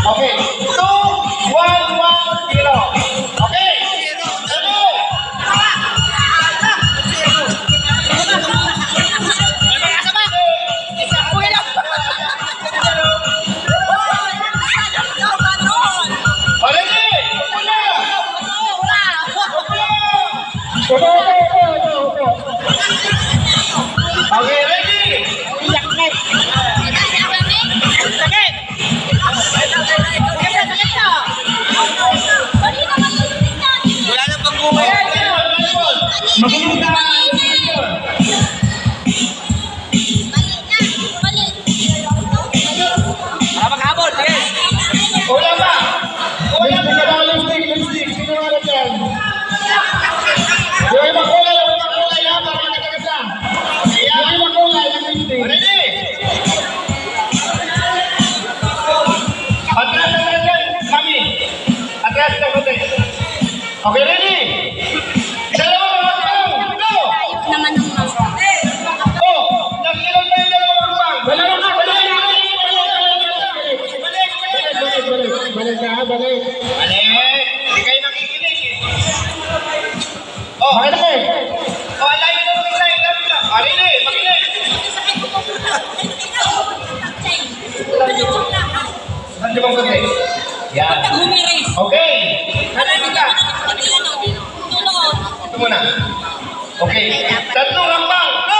Okay. 2, 1, 1, 0. Okay. Ano? Already! Okay, ready? Wala nang pagbuhay. Magaling ka. Para maghabol, sige. Wala pa. Wala pa ka daw lipstick. Sino nga lang yan? Yung iba kulay ha. Para magkagasa. Yung iba kulay, yung lipstick. Ready? Atras na dyan, kami. Atras na kote. Okay, ready? Dalawa, go! Naman ng mga. Oh, nag-ilan tayo dalawang bang. Balik ka. Balik. Hindi kayo nakikinig eh. Oh, makinig. Oh, alayin na mag-excited. Makinig. Saan yung mga yan. Okay. Makinig ka. Ito muna. Okay. Tatlong hambang. Go!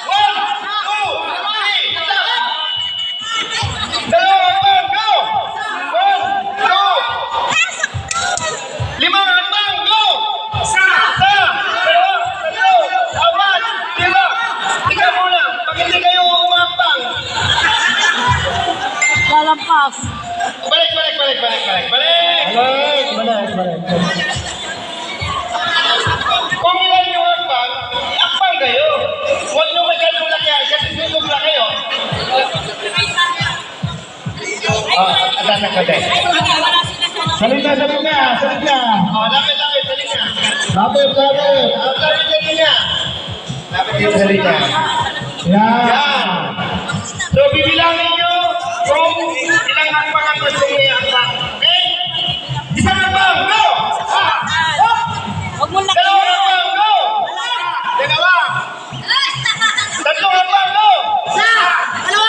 1, 2, 3. Stop! Dalawang hambang. Go! 1, 2. Limang hambang. Go! Isa. Dalawa. Tatlo. Apat. Lima. Tika muna. Pag hindi kayo umambang. Lalampas. Balik. Kung ilan yung hambang, akbang kayo. Huwag nyo masyadong lakyan kasi sinubla kayo. Atas ang kate. Salita. Oh, lapit, salita. Lapit niya. Lapit yung salita. Yan. So, bibilangin nyo kung ilang hambang ang gusto nyo i-hambang. Okay? Isang hambang, go! Huwag mo Dalawang hambang, go! Dalawa. Tatlong hambang, go! Go!